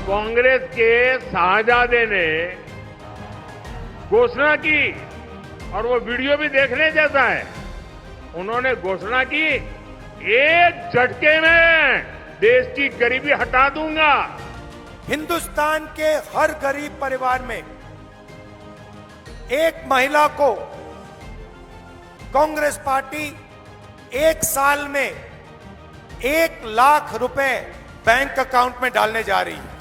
कांग्रेस के शाहजादे ने घोषणा की और वो वीडियो भी देखने जैसा है। उन्होंने घोषणा की, एक झटके में देश की गरीबी हटा दूंगा। हिंदुस्तान के हर गरीब परिवार में एक महिला को कांग्रेस पार्टी एक साल में 1 लाख रुपए बैंक अकाउंट में डालने जा रही है।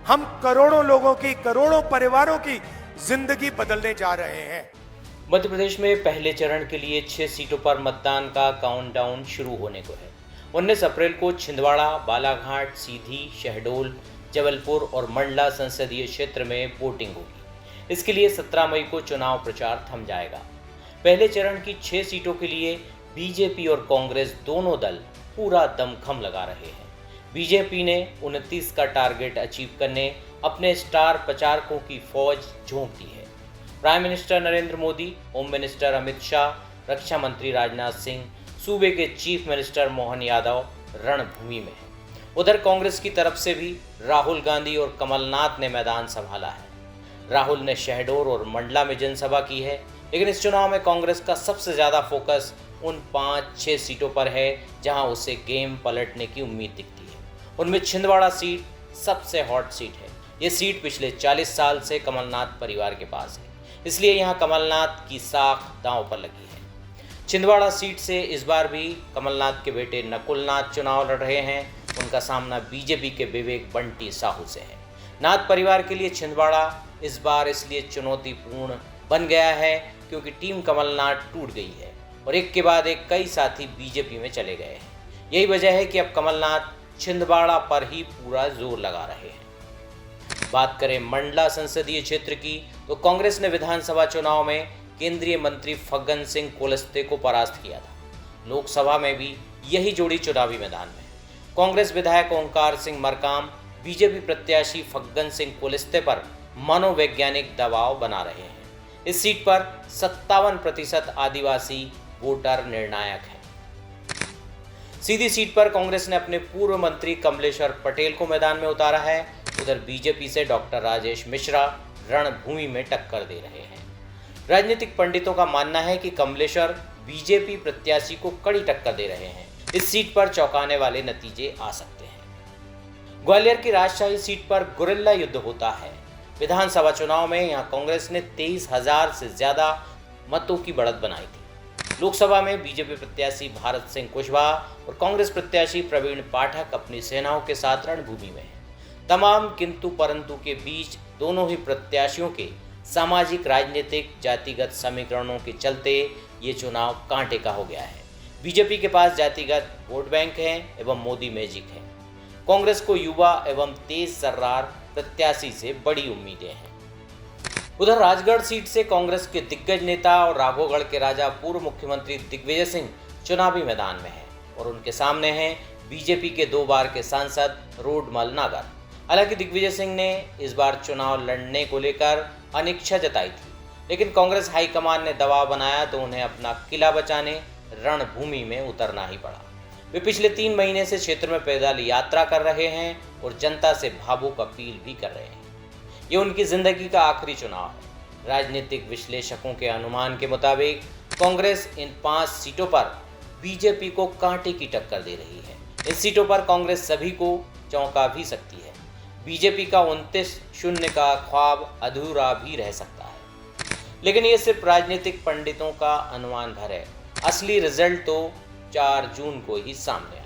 हम करोड़ों लोगों की, करोड़ों परिवारों की जिंदगी बदलने जा रहे हैं। मध्य प्रदेश में पहले चरण के लिए 6 सीटों पर मतदान का काउंटडाउन शुरू होने को है। 19 अप्रैल को छिंदवाड़ा, बालाघाट, सीधी, शहडोल, जबलपुर और मंडला संसदीय क्षेत्र में वोटिंग होगी। इसके लिए 17 मई को चुनाव प्रचार थम जाएगा। पहले चरण की 6 सीटों के लिए बीजेपी और कांग्रेस दोनों दल पूरा दमखम लगा रहे हैं। बीजेपी ने 29 का टारगेट अचीव करने अपने स्टार प्रचारकों की फौज झोंक दी है। Prime minister Narendra Modi, home minister Amit Shah, रक्षा मंत्री राजनाथ सिंह, सूबे के चीफ मिनिस्टर मोहन यादव रणभूमि में हैं। उधर कांग्रेस की तरफ से भी राहुल गांधी और कमलनाथ ने मैदान संभाला है। राहुल ने शहडोल और मंडला में जनसभा की है, लेकिन इस चुनाव में कांग्रेस का सबसे ज़्यादा फोकस उन 5-6 सीटों पर है जहां उसे गेम पलटने की उम्मीद दिखती है। उनमें छिंदवाड़ा सीट सबसे हॉट सीट है। ये सीट पिछले 40 साल से कमलनाथ परिवार के पास है, इसलिए यहाँ कमलनाथ की साख दांव पर लगी है। छिंदवाड़ा सीट से इस बार भी कमलनाथ के बेटे नकुलनाथ चुनाव लड़ रहे हैं। उनका सामना बीजेपी के विवेक बंटी साहू से है। नाथ परिवार के लिए छिंदवाड़ा इस बार इसलिए चुनौतीपूर्ण बन गया है क्योंकि टीम कमलनाथ टूट गई है और एक के बाद एक कई साथी बीजेपी में चले गए हैं। यही वजह है कि अब कमलनाथ छिंदवाड़ा पर ही पूरा जोर लगा रहे हैं। बात करें मंडला संसदीय क्षेत्र की, तो कांग्रेस ने विधानसभा चुनाव में केंद्रीय मंत्री फग्गन सिंह कुलस्ते को परास्त किया था। लोकसभा में भी यही जोड़ी चुनावी मैदान में है। कांग्रेस विधायक ओंकार सिंह मरकाम बीजेपी प्रत्याशी फग्गन सिंह कुलस्ते पर मनोवैज्ञानिक दबाव बना रहे हैं। इस सीट पर 57% आदिवासी वोटर निर्णायक हैं। सीधी सीट पर कांग्रेस ने अपने पूर्व मंत्री कमलेश्वर पटेल को मैदान में उतारा है। उधर बीजेपी से डॉक्टर राजेश मिश्रा रणभूमि में टक्कर दे रहे हैं। राजनीतिक पंडितों का मानना है कि कमलेश्वर बीजेपी प्रत्याशी को कड़ी टक्कर दे रहे हैं। इस सीट पर चौंकाने वाले नतीजे आ सकते हैं। ग्वालियर की राजशाही सीट पर गुरिल्ला युद्ध होता है। विधानसभा चुनाव में यहां कांग्रेस ने 23,000 से ज्यादा मतों की बढ़त बनाई थी। लोकसभा में बीजेपी प्रत्याशी भारत सिंह कुशवाहा और कांग्रेस प्रत्याशी प्रवीण पाठक अपनी सेनाओं के साथ रणभूमि में हैं। तमाम किंतु परंतु के बीच दोनों ही प्रत्याशियों के सामाजिक, राजनीतिक, जातिगत समीकरणों के चलते ये चुनाव कांटे का हो गया है। बीजेपी के पास जातिगत वोट बैंक है एवं मोदी मैजिक है। कांग्रेस को युवा एवं तेज तर्रार प्रत्याशी से बड़ी उम्मीदें हैं। उधर राजगढ़ सीट से कांग्रेस के दिग्गज नेता और राघोगढ़ के राजा पूर्व मुख्यमंत्री दिग्विजय सिंह चुनावी मैदान में हैं और उनके सामने हैं बीजेपी के 2 बार के सांसद रोडमल नागर। हालांकि दिग्विजय सिंह ने इस बार चुनाव लड़ने को लेकर अनिच्छा जताई थी, लेकिन कांग्रेस हाईकमान ने दबाव बनाया तो उन्हें अपना किला बचाने रणभूमि में उतरना ही पड़ा। वे पिछले 3 महीने से क्षेत्र में पैदल यात्रा कर रहे हैं और जनता से भावुक अपील भी कर रहे हैं। ये उनकी जिंदगी का आखिरी चुनाव है। राजनीतिक विश्लेषकों के अनुमान के मुताबिक कांग्रेस इन 5 सीटों पर बीजेपी को कांटे की टक्कर दे रही है। इन सीटों पर कांग्रेस सभी को चौंका भी सकती है। बीजेपी का 29-0 का ख्वाब अधूरा भी रह सकता है, लेकिन ये सिर्फ राजनीतिक पंडितों का अनुमान भर है। असली रिजल्ट तो 4 जून को ही सामने